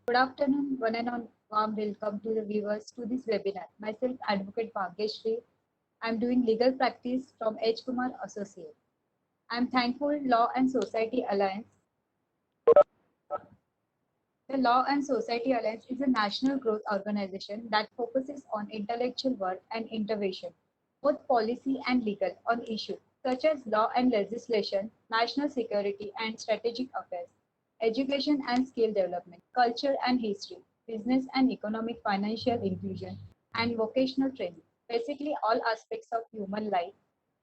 Good afternoon, one and all. Warm welcome to the viewers to this webinar. Myself, Advocate Bhagyashree. I'm doing legal practice from H. Kumar Associate. I'm thankful Law and Society Alliance. The Law and Society Alliance is a national growth organization that focuses on intellectual work and innovation, both policy and legal, on issues such as law and legislation, national security and strategic affairs, education and skill development, culture and history, business and economic financial inclusion, and vocational training. Basically, all aspects of human life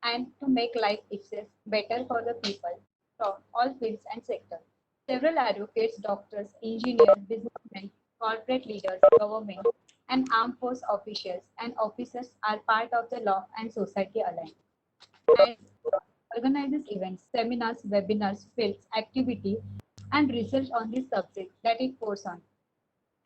and to make life itself better for the people from all fields and sectors. Several advocates, doctors, engineers, businessmen, corporate leaders, government, and armed force officials and officers are part of the Law and Society Alliance and organizes events, seminars, webinars, fields, activity, and research on this subject that it pours on.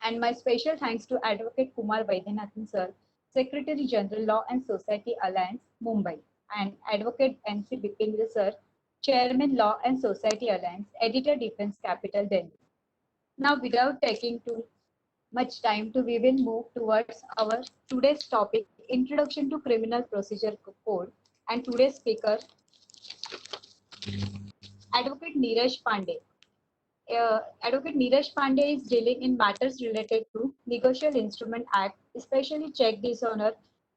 And my special thanks to Advocate Kumar Vaidyanathan sir, Secretary General Law and Society Alliance, Mumbai, and Advocate N.C. Bipindra sir, Chairman Law and Society Alliance, Editor Defense Capital, Delhi. Now, without taking too much time, we will move towards our today's topic, Introduction to Criminal Procedure Code, and today's speaker, Advocate Neeraj Pandey. Advocate Neeraj Pandey is dealing in matters related to Negotiable Instrument Act, especially check dishonor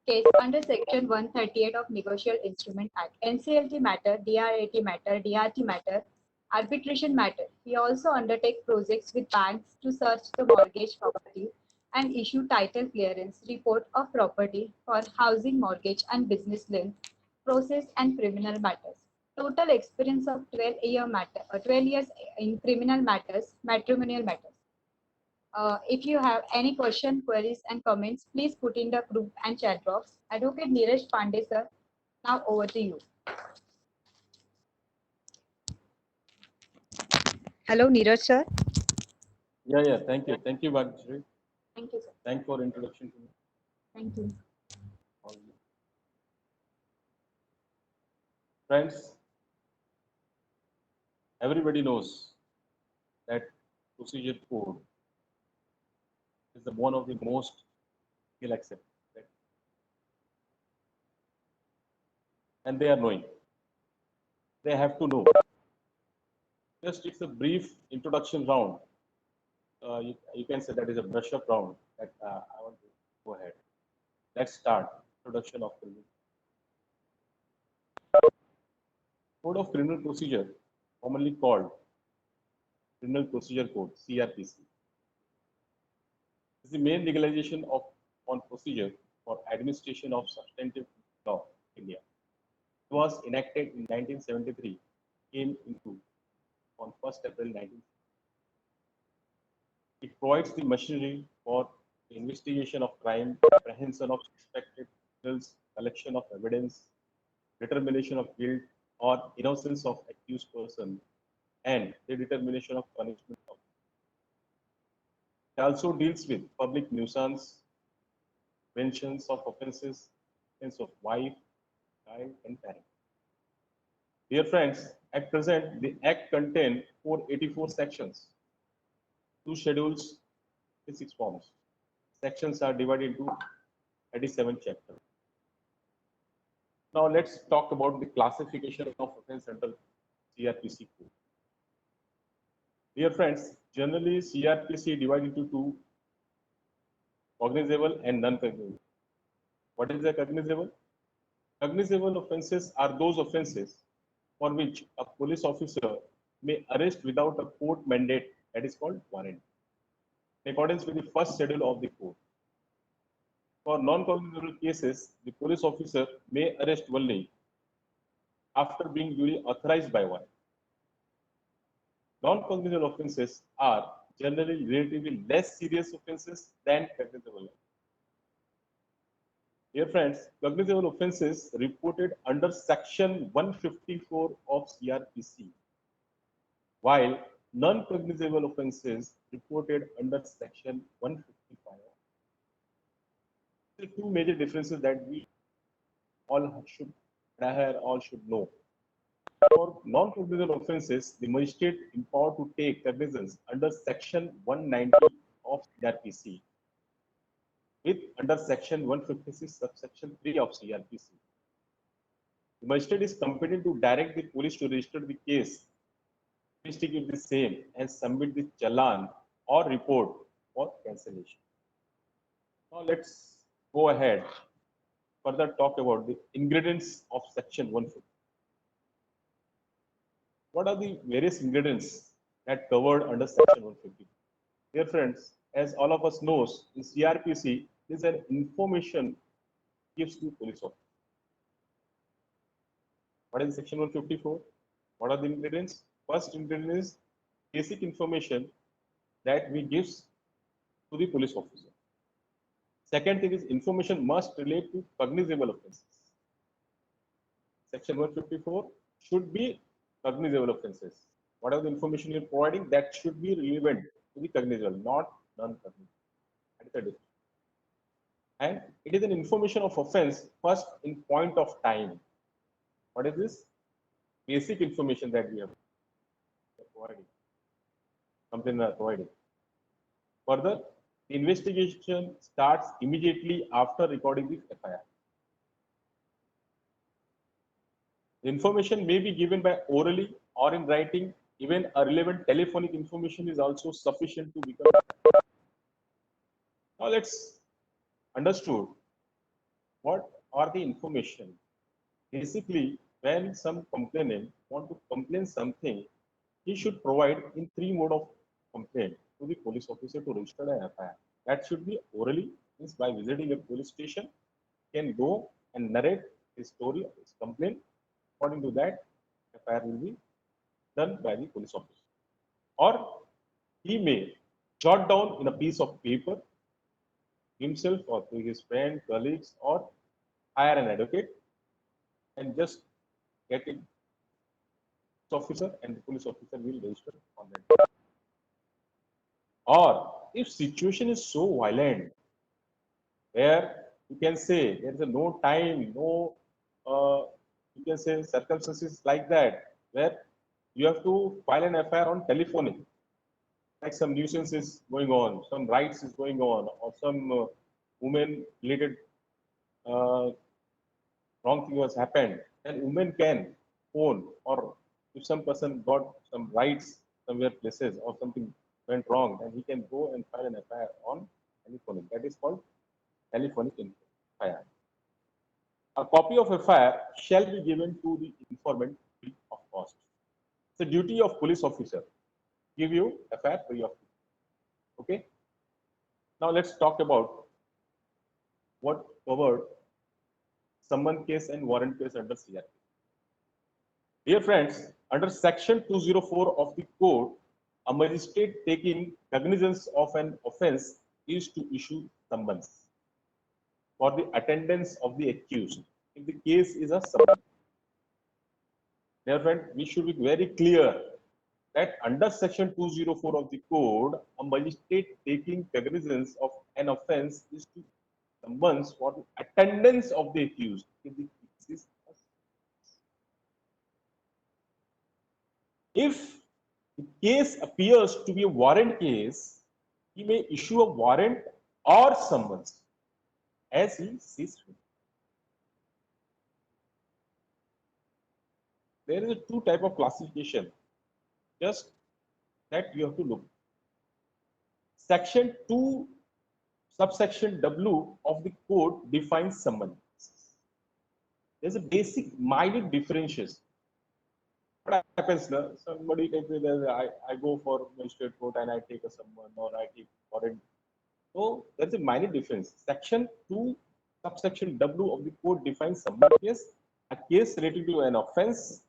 case under Section 138 of Negotiable Instrument Act, NCLT matter, DRAT matter, DRT matter, arbitration matter. He also undertakes projects with banks to search the mortgage property and issue title clearance report of property for housing, mortgage, and business loans, process and criminal matters. Total experience of 12 years in criminal matters, matrimonial matters. If you have any question, queries, and comments, please put in the group and chat box. Advocate Neeraj Pandey, sir, now over to you. Hello, Neeraj, sir. Yeah. Thank you. Thank you, Bhagyashree. Thank you, sir. Thanks for introduction to me. Thank you. Friends, everybody knows that procedure code is the one of the most ill accepted. Right? And they are knowing. They have to know. Just it's a brief introduction round. You can say that is a brush up round that I want to go ahead. Let's start introduction of criminal. Code of Criminal Procedure, commonly called Criminal Procedure Code (CRPC), is the main legalization of on procedure for administration of substantive law in India. It was enacted in 1973, came into on 1st April 19. It provides the machinery for the investigation of crime, apprehension of suspected criminals, collection of evidence, determination of guilt or innocence of accused person, and the determination of punishment. It also deals with public nuisance, preventions of offences, offense of wife, child, and parent. Dear friends, at present, the Act contains 484 sections, 2 schedules, and 6 forms. Sections are divided into 37 chapters. Now let's talk about the classification of offense under CRPC code. Dear friends, generally CRPC divided into 2, cognizable and non-cognizable. What is the cognizable? Cognizable offences are those offences for which a police officer may arrest without a court mandate, that is called warrant, in accordance with the first schedule of the code. For non-cognizable cases, the police officer may arrest only after being duly authorized by warrant. Non-cognizable offences are generally relatively less serious offences than cognizable. Dear friends, cognizable offences reported under Section 154 of CRPC, while non-cognizable offences reported under Section 155. There are 2 major differences that we all should know. For non-cognizable offences, the magistrate empowered to take cognizance under Section 190 of CRPC with under section 156 subsection 3 of CRPC. The magistrate is competent to direct the police to register the case, investigate the same, and submit the challan or report for cancellation. Now let's go ahead further talk about the ingredients of section 150. What are the various ingredients that covered under section 150? Dear friends, as all of us knows, in CRPC is an information gives to police officer. What is section 154? What are the ingredients? First ingredient is basic information that we gives to the police officer. Second thing is information must relate to cognizable offences. Section 154 should be cognizable offences. Whatever the information you're providing, that should be relevant to the cognizable, not non-cognizable. That is the difference. And it is an information of offense first in point of time. What is this? Basic information that we have providing. Something we are providing. Further, the investigation starts immediately after recording the FIR. The information may be given by orally or in writing. Even a relevant telephonic information is also sufficient to become. Now let's understood what are the information. Basically, when some complainant want to complain something, he should provide in three mode of complaint to the police officer to register an FIR. That should be orally, means by visiting a police station, can go and narrate his story of his complaint. According to that, FIR will be done by the police officer. Or he may jot down in a piece of paper himself or to his friend, colleagues, or hire an advocate and just get it officer, and the police officer will register on that. Or if situation is so violent where you can say there is no time, no you can say circumstances like that where you have to file an FIR on telephonic, like some nuisance is going on, some rights is going on, or some women related wrong thing has happened, then women can phone, or if some person got some rights somewhere places or something went wrong, then he can go and file an FIR on telephonic. That is called telephonic FIR. A copy of FIR shall be given to the informant free of cost. It's the duty of police officer give you FIR free of cost. Okay. Now let's talk about what covered summon case and warrant case under CRPC. Dear friends, under section 204 of the code, a magistrate taking cognizance of an offence is to issue summons for the attendance of the accused if the case is a summons. Dear friend, we should be very clear that under section 204 of the code, a magistrate taking cognizance of an offence is to summons for the attendance of the accused if the case is a summons. If the case appears to be a warrant case, he may issue a warrant or summons as he sees fit. There is a two type of classification, just that you have to look. Section 2, subsection W of the code defines summons. There's a basic minute differentiation. What happens now? Somebody can say that I go for magistrate court and I take a summons or I take warrant. So there's a minor difference. Section 2, subsection W of the code defines summons case, a case related to an offence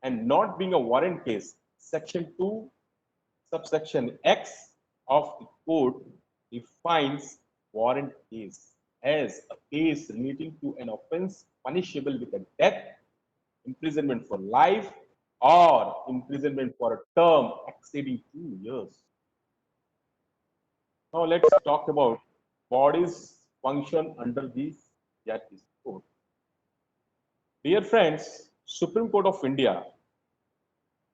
and not being a warrant case. Section 2, subsection X of the code defines warrant case as a case relating to an offence punishable with a death, imprisonment for life, or imprisonment for a term exceeding 2 years. Now let's talk about bodies function under the CRPC code. Dear friends, Supreme Court of India,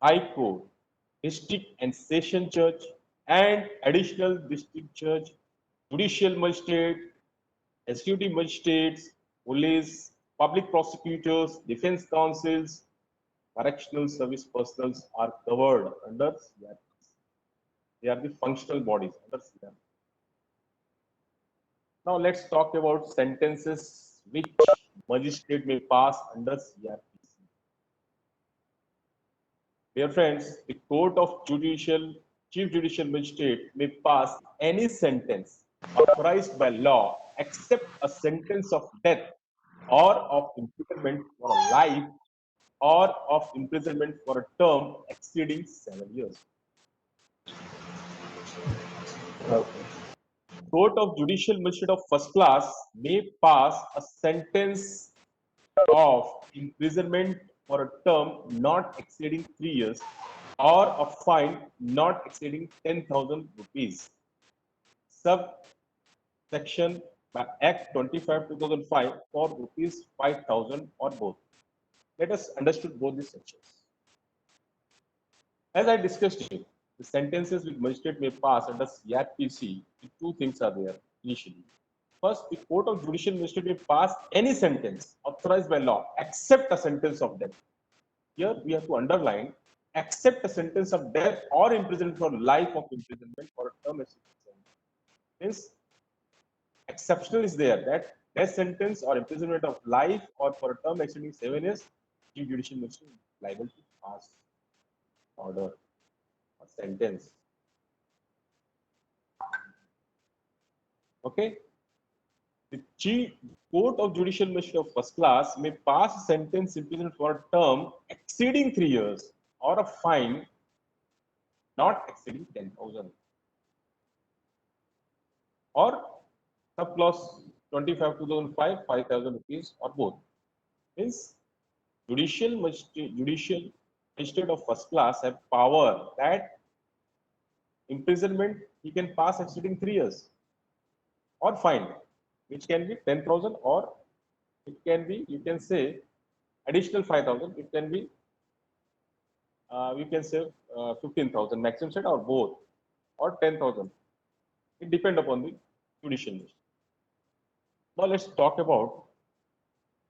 High Court, District and Session Judge, and additional district judge, judicial magistrate, executive magistrates, police, public prosecutors, defense counsels, correctional service personnel are covered under CRPC. They are the functional bodies under CRPC. Now let's talk about sentences which magistrate may pass under CRPC. Dear friends, the Court of Chief Judicial Magistrate may pass any sentence authorized by law except a sentence of death or of imprisonment for life or of imprisonment for a term exceeding 7 years. Court of Judicial Magistrate of first class may pass a sentence of imprisonment for a term not exceeding 3 years or a fine not exceeding 10,000 rupees. Subsection by Act 25 2005 for rupees 5,000 or both. Let us understand both these sections. As I discussed here, the sentences which magistrate may pass under CRPC, two things are there initially. First, the Court of Judicial Magistrate may pass any sentence authorized by law except a sentence of death. Here we have to underline except a sentence of death or imprisonment for life of imprisonment for a term exceeding 7 years. Means exceptional is there that death sentence or imprisonment of life or for a term exceeding 7 years, Chief Judicial Magistrate is liable to pass order or sentence. Okay. The Chief Court of Judicial Magistrate of first class may pass a sentence imprisonment for a term exceeding 3 years or a fine not exceeding 10,000 or subclause 25 2005 5,000 rupees or both. Means judicial magistrate of first class have power that imprisonment he can pass exceeding 3 years or fine which can be 10,000 or it can be, you can say, additional 5,000. It can be, we can say 15,000 maximum set or both or 10,000. It depends upon the judicial magistrate. Now let's talk about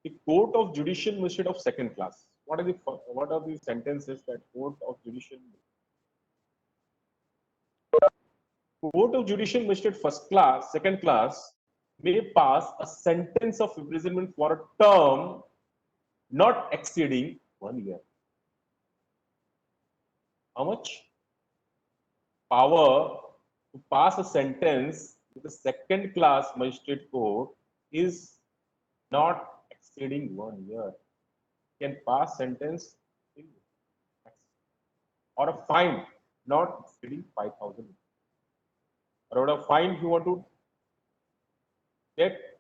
the Court of Judicial Magistrate of second class. What are the sentences that Court of Judicial Magistrate first class, second class may pass a sentence of imprisonment for a term not exceeding 1 year. How much? Power to pass a sentence with the second class magistrate court is not exceeding 1 year. Can pass sentence in or a fine not exceeding 5,000. Or a fine you want to get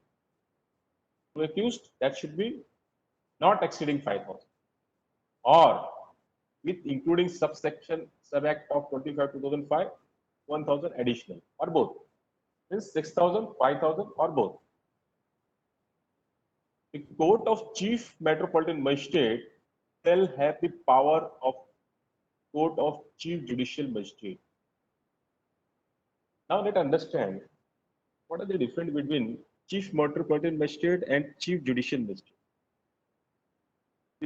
to accused, that should be not exceeding 5,000. Or with including subsection sub-act of 25 2005, 1,000 additional or both. Means 6,000, 5,000 or both. The Court of Chief Metropolitan Magistrate shall have the power of Court of Chief Judicial Magistrate. Now let's understand what are the difference between Chief Metropolitan Magistrate and Chief Judicial Magistrate.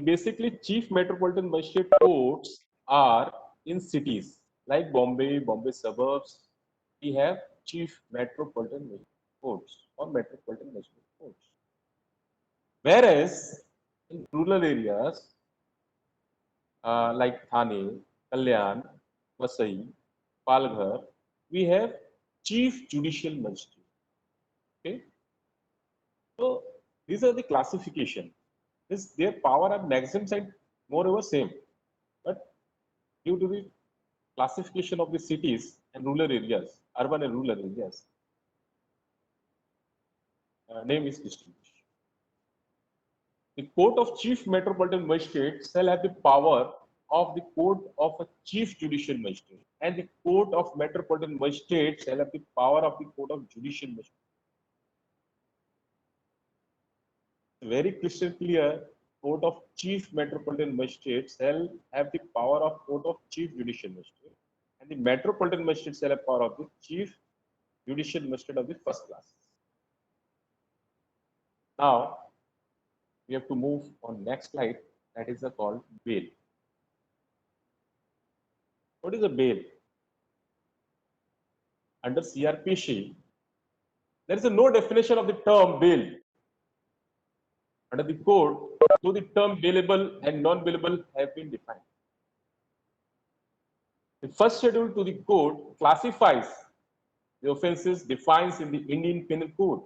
Basically, Chief Metropolitan Magistrate courts are in cities like Bombay, Bombay suburbs. We have Chief Metropolitan Magistrate courts or Metropolitan Magistrate courts. Whereas in rural areas like Thane, Kalyan, Vasai, Palghar, we have Chief Judicial Magistrate. Okay, so these are the classification. Their power and maximum side moreover same, but due to the classification of the cities and rural areas, urban and rural areas, name is distinguished. The Court of Chief Metropolitan Magistrate shall have the power of the Court of a Chief Judicial Magistrate, and the Court of Metropolitan Magistrate shall have the power of the Court of Judicial Magistrate. Very crystal clear, Court of Chief Metropolitan Magistrate shall have the power of Court of Chief Judicial Magistrate, and the Metropolitan Magistrate shall have power of the Chief Judicial Magistrate of the first class. Now, we have to move on next slide, that is called bail. What is a bail? Under CRPC, there is no definition of the term bail. Under the code, so the term bailable and non-bailable have been defined. The first schedule to the code classifies the offences defined in the Indian Penal Code.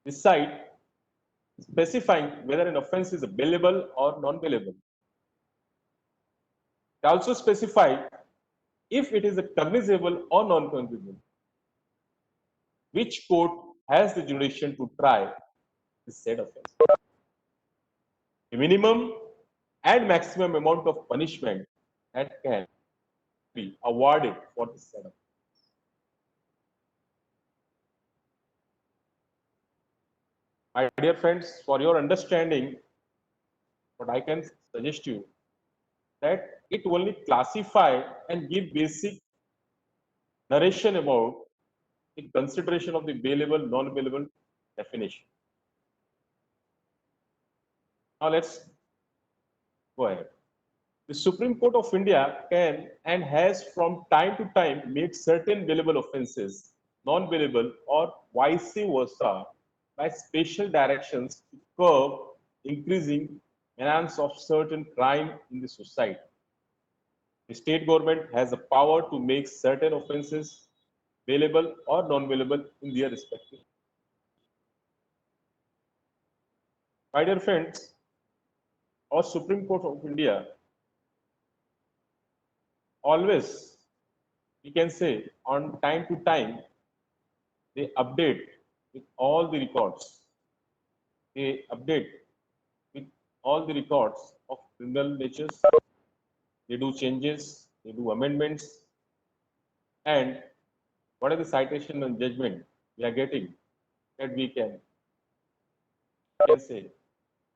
This side specifying whether an offence is bailable or non-bailable. It also specifies if it is cognizable or non-cognizable, which court has the jurisdiction to try the said offence. The minimum and maximum amount of punishment that can be awarded for this said offence. My dear friends, for your understanding, what I can suggest you that it only classify and give basic narration about the consideration of the bailable, non-bailable definition. Now let's go ahead. The Supreme Court of India can and has from time to time made certain bailable offences non-bailable or vice versa by special directions to curb increasing menace of certain crime in the society. The state government has the power to make certain offences bailable or non-bailable in their respective. My dear friends, our Supreme Court of India always, we can say, on time to time, they update with all the records. They update with all the records of criminal natures. They do changes, they do amendments, and what are the citation and judgment we are getting that we can say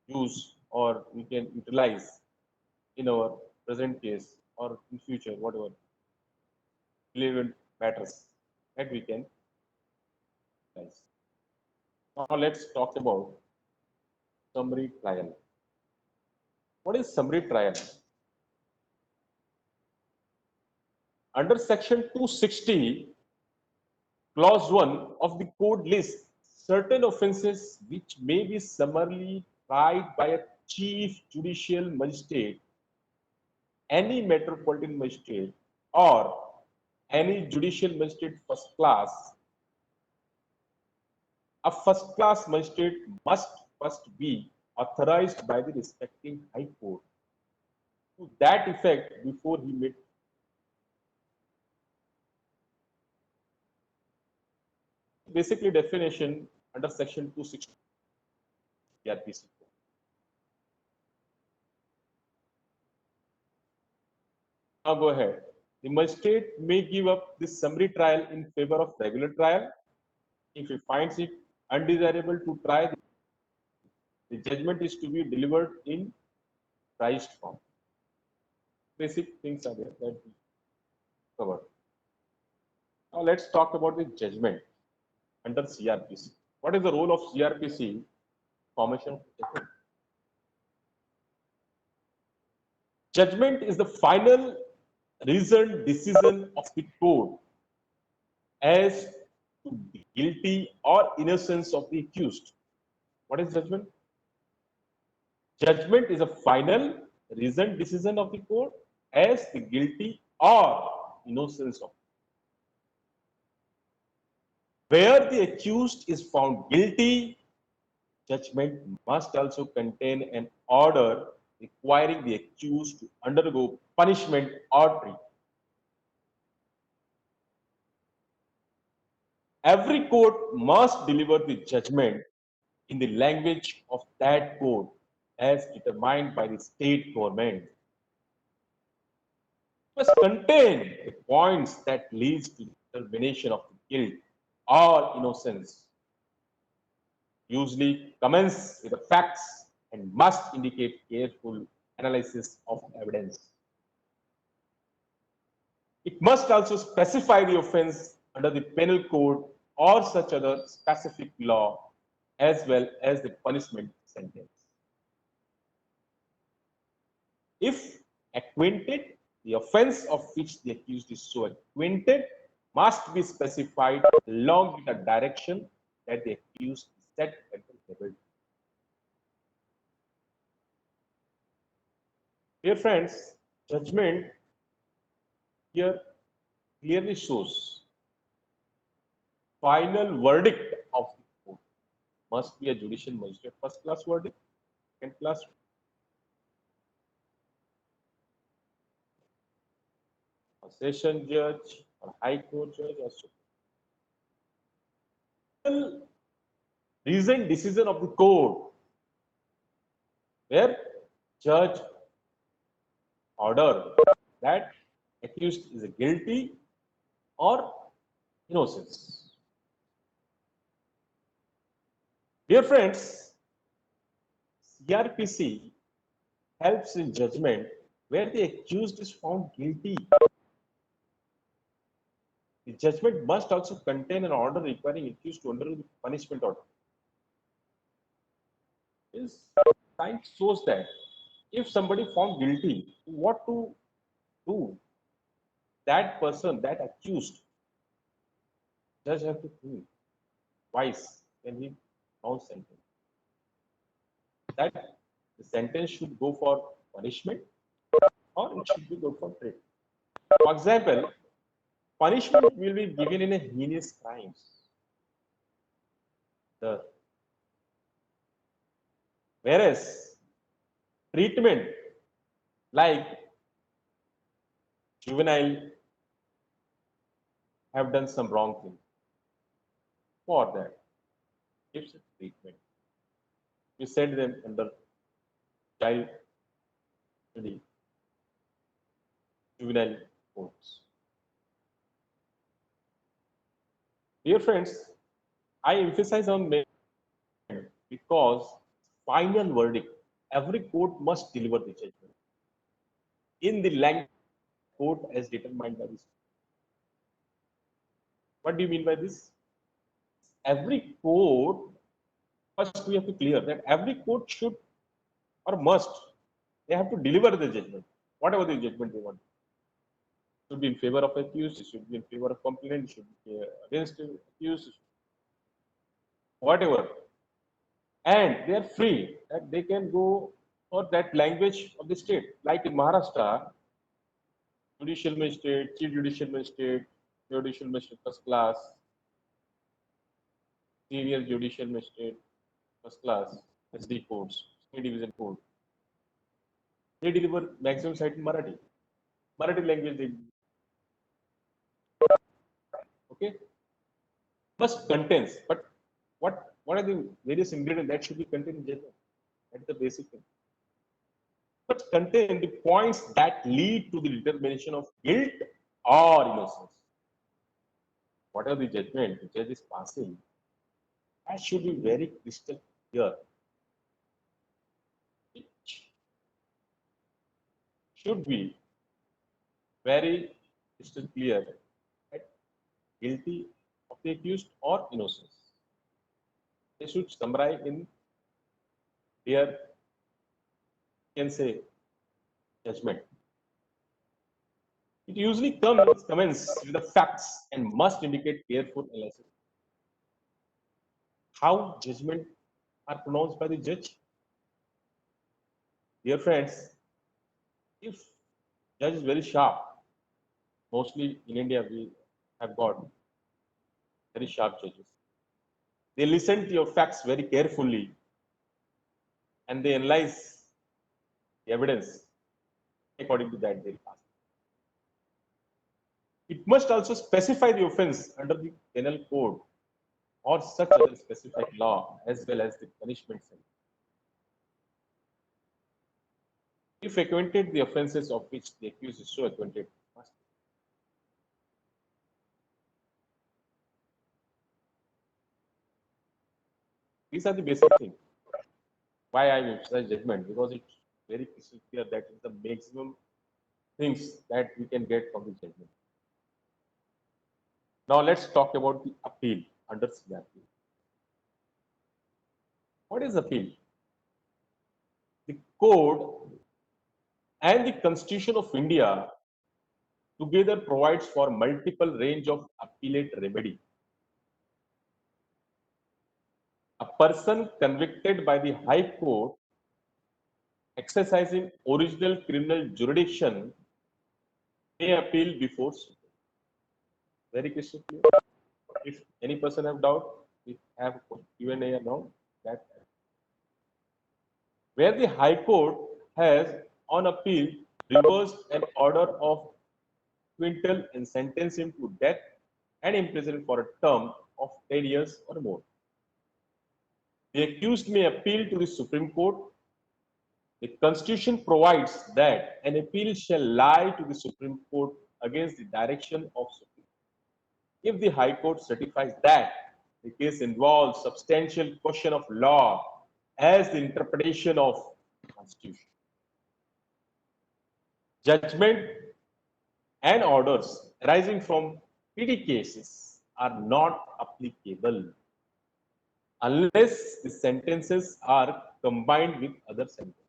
use or we can utilize in our present case or in future, whatever relevant matters that we can utilize. Now let's talk about summary trial. What is summary trial? Under section 260, clause 1 of the code lists certain offences which may be summarily tried by a chief judicial magistrate, any metropolitan magistrate, or any judicial magistrate first class. A first class magistrate must first be authorized by the respective high court to that effect before he may. Basically, definition under section 260 CRPC. Now go ahead. The magistrate may give up this summary trial in favor of regular trial if he finds it undesirable to try. The judgment is to be delivered in prized form. Basic things are there that we covered. Now let's talk about the judgment under CRPC. What is the role of CRPC? Formation of judgment. Judgment is the final reasoned decision of the court as to the guilty or innocence of the accused. What is judgment? Judgment is a final reasoned decision of the court as the guilty or innocence of. Where the accused is found guilty, judgment must also contain an order requiring the accused to undergo punishment or treatment. Every court must deliver the judgment in the language of that court as determined by the state government. It must contain the points that leads to the determination of the guilt or innocence. Usually commence with the facts and must indicate careful analysis of evidence. must also specify the offense under the penal code or such other specific law, as well as the punishment sentence. If acquainted, the offense of which the accused is so acquainted must be specified along with the direction that the accused is set at the table. Dear friends, judgment here clearly shows final verdict of the court must be a judicial magistrate first class verdict, second class, a session judge, or high court judge, or so. Reasoned decision of the court where judge order that accused is guilty or innocent. Dear friends, CRPC helps in judgment where the accused is found guilty. The judgment must also contain an order requiring accused to undergo the punishment order. Science shows that if somebody found guilty, what to do? That person, that accused, judge have to think twice when he found sentence. That the sentence should go for punishment or it should be go for treatment. For example, punishment will be given in a heinous crimes. Whereas treatment like juvenile have done some wrong thing. For that, gives it treatment. We send them under child juvenile courts. Dear friends, I emphasize on because final verdict, every court must deliver the judgment in the language court as determined by this. What do you mean by this? Every court, first we have to clear that every court should or must, they have to deliver the judgment, whatever the judgment they want. It should be in favor of accused, it should be in favor of complainant, it should be against accused, whatever. And they are free that they can go for that language of the state. Like in Maharashtra, judicial magistrate, chief judicial magistrate first class, senior judicial magistrate first class, SD courts, state division court. They deliver maximum site in Marathi. Marathi language they okay. Must contains, but what are the various ingredients that should be contained in judgment? That's the basic thing. But contain the points that lead to the determination of guilt or innocence. Whatever the judgment the judge is passing, that should be very crystal clear. It should be very crystal clear that guilty of the accused or innocence. They should summarize in their, can say, judgment. It usually commences with the facts and must indicate careful analysis. How judgment are pronounced by the judge? Dear friends, if judge is very sharp, mostly in India we have got very sharp judges. They listen to your facts very carefully and they analyze the evidence according to that they pass. It must also specify the offense under the penal code or such other specific law as well as the punishment sentence. If acquainted, the offenses of which the accused is so acquainted must be. These are the basic things. Why I emphasize judgment? Because it's very crystal clear that is the maximum things that we can get from the judgment. Now let's talk about the appeal under CRPO. What is appeal? The code and the Constitution of India together provides for multiple range of appellate remedy. A person convicted by the High Court exercising original criminal jurisdiction may appeal before Supreme. Very crystal clear. If any person have doubt, we have Q&A now. That where the High Court has on appeal reversed an order of acquittal and sentenced him to death and imprisonment for a term of 10 years or more. The accused may appeal to the Supreme Court. The Constitution provides that an appeal shall lie to the Supreme Court against the direction of Supreme Court. If the High Court certifies that the case involves substantial question of law as the interpretation of the Constitution, judgment and orders arising from PD cases are not applicable unless the sentences are combined with other sentences.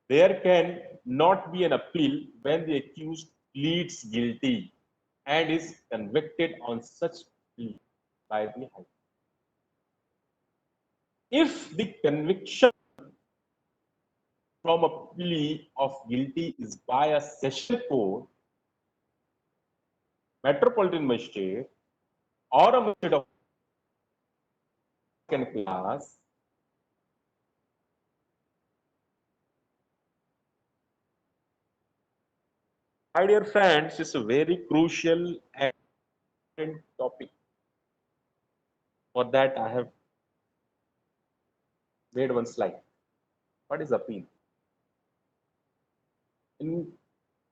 There can not be an appeal when the accused pleads guilty and is convicted on such plea by the High Court. If the conviction from a plea of guilty is by a session court, metropolitan magistrate, or a magistrate of second class, my dear friends, it's a very crucial and important topic. For that, I have made one slide. What is appeal? In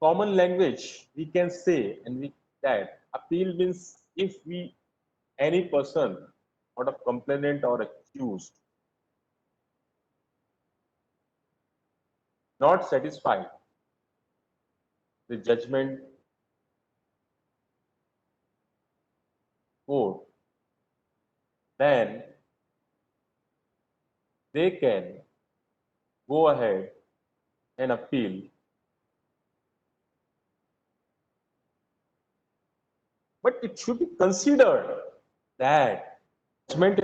common language, we can say that appeal means if any person or a complainant or accused not satisfied the judgment court, then they can go ahead and appeal. But it should be considered that judgment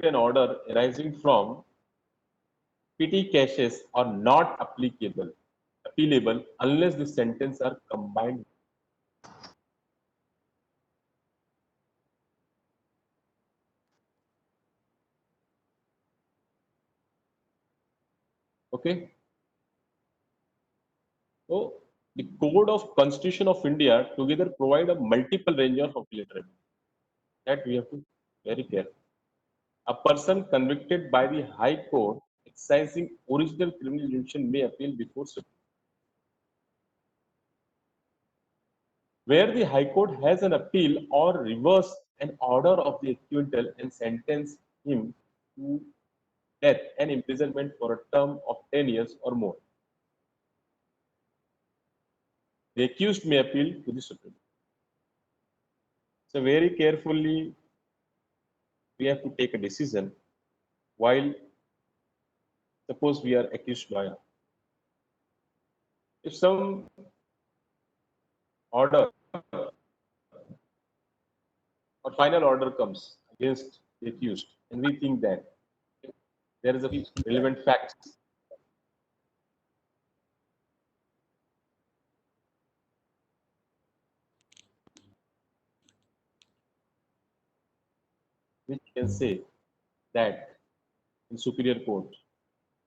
and order arising from PT cases are not appealable unless the sentence are combined. Okay. So the Code of Constitution of India together provide a multiple range of appellate remedy. That we have to be very careful. A person convicted by the High Court exercising original criminal jurisdiction may appeal before Supreme. Where the High Court has an appeal or reverse an order of the acquittal and sentence him to death and imprisonment for a term of 10 years or more, the accused may appeal to the Supreme. So very carefully, we have to take a decision while suppose we are accused lawyer. If some order or final order comes against the accused and we think that there is a relevant fact which can say that in superior court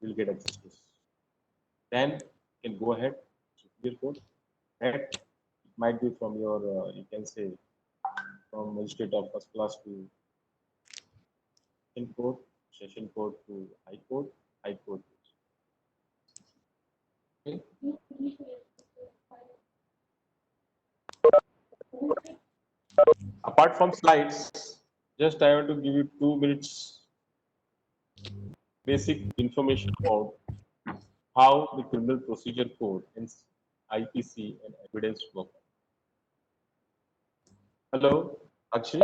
will get a justice, then you can go ahead superior court, and it might be from your you can say from magistrate of first class to session court to high court. Okay. Apart from slides, Just I want to give you 2 minutes basic information about how the Criminal Procedure Code and IPC and evidence work. Hello, Akshay.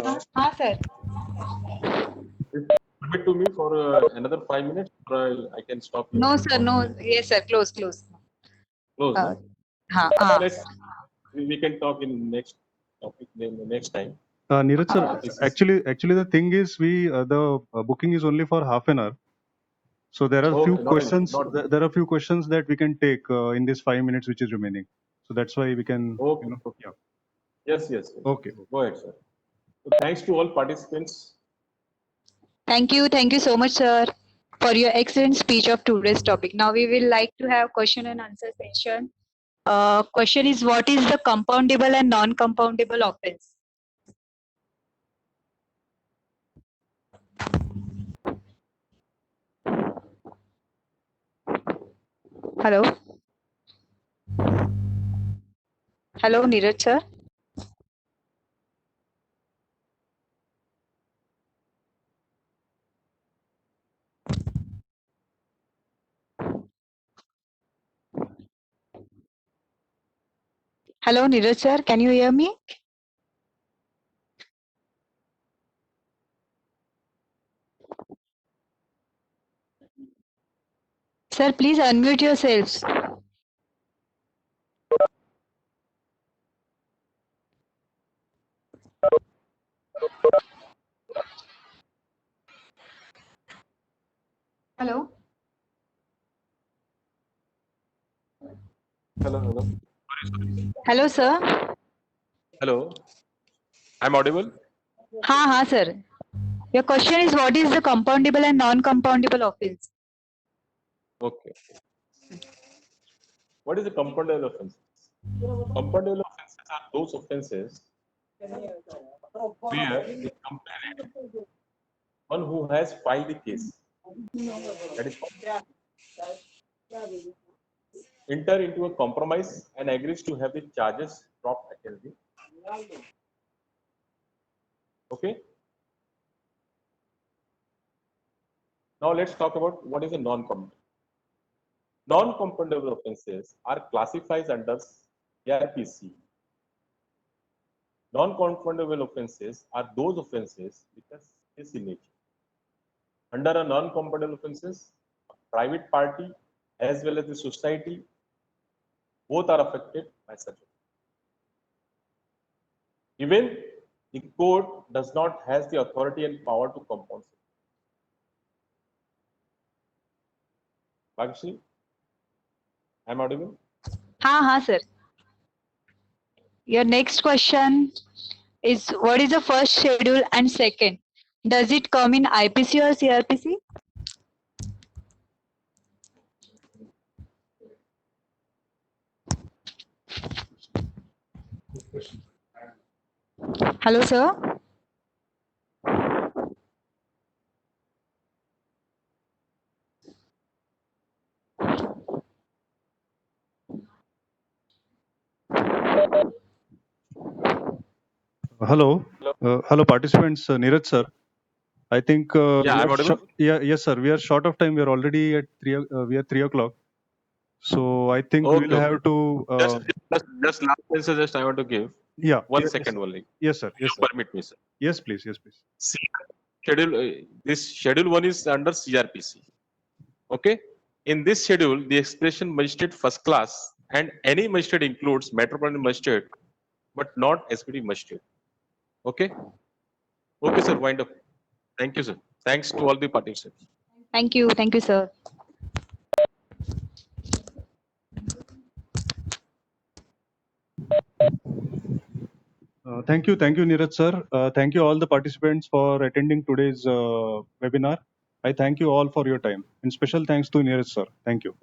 हाँ sir. Permit to me for another 5 minutes, or I can stop you. No sir, no. Yes sir, close. Close. हाँ No? हाँ. Let's we can talk in next topic then the next time. Neeraj sir, This is- actually the thing is the booking is only for half an hour. So there are few Okay, not questions. not- There are few questions that we can take in this 5 minutes which is remaining. So that's why we can. Okay. Yeah. Yes. Okay. Go ahead, sir. So thanks to all participants. Thank you so much, sir, for your excellent speech of today's topic. Now we will like to have question and answer session. Question is, what is the compoundable and non-compoundable offense? Hello. Hello, Neeraj sir. Hello, Neeraj sir. Can you hear me? Sir, please unmute yourselves. Hello. Hello. Hello, sir. Hello. I'm audible? हाँ sir. Your question is, what is the compoundable and non-compoundable offense? Okay. What is the compoundable offenses? Compoundable offenses are those offenses where the complainant, one who has filed the case, that is, enter into a compromise and agrees to have the charges dropped against him. Okay. Now let's talk about what is a non-compoundable. Non-compoundable offenses are classified under CRPC. Non-compoundable offenses are those offenses which are serious in nature. Under a non-compoundable offenses, a private party as well as the society both are affected by such. Even the court does not has the authority and power to compensate. Bhagshri, I'm audible? हाँ sir. Your next question is, what is the first schedule and second? Does it come in IPC or CRPC? Hello, sir. Hello. Hello, participants. Neeraj sir. I think. Yeah, I'm audible? Yes, sir. We are short of time. We are already at 3 o'clock. So I think we will Okay. have to. Just last answer. Just I want to give. Yeah. 1 yes, second only. Yes, sir. Yes, sir. Permit me, sir. Yes, please. See, this schedule 1 is under CRPC. Okay. In this schedule, the expression magistrate first class and any magistrate includes metropolitan magistrate, but not SPT magistrate. Okay. Okay, sir. Wind up. Thank you, sir. Thanks to all the participants. Thank you, sir. Thank you, Neeraj sir. Thank you all the participants for attending today's webinar. I thank you all for your time, and special thanks to Neeraj sir. Thank you.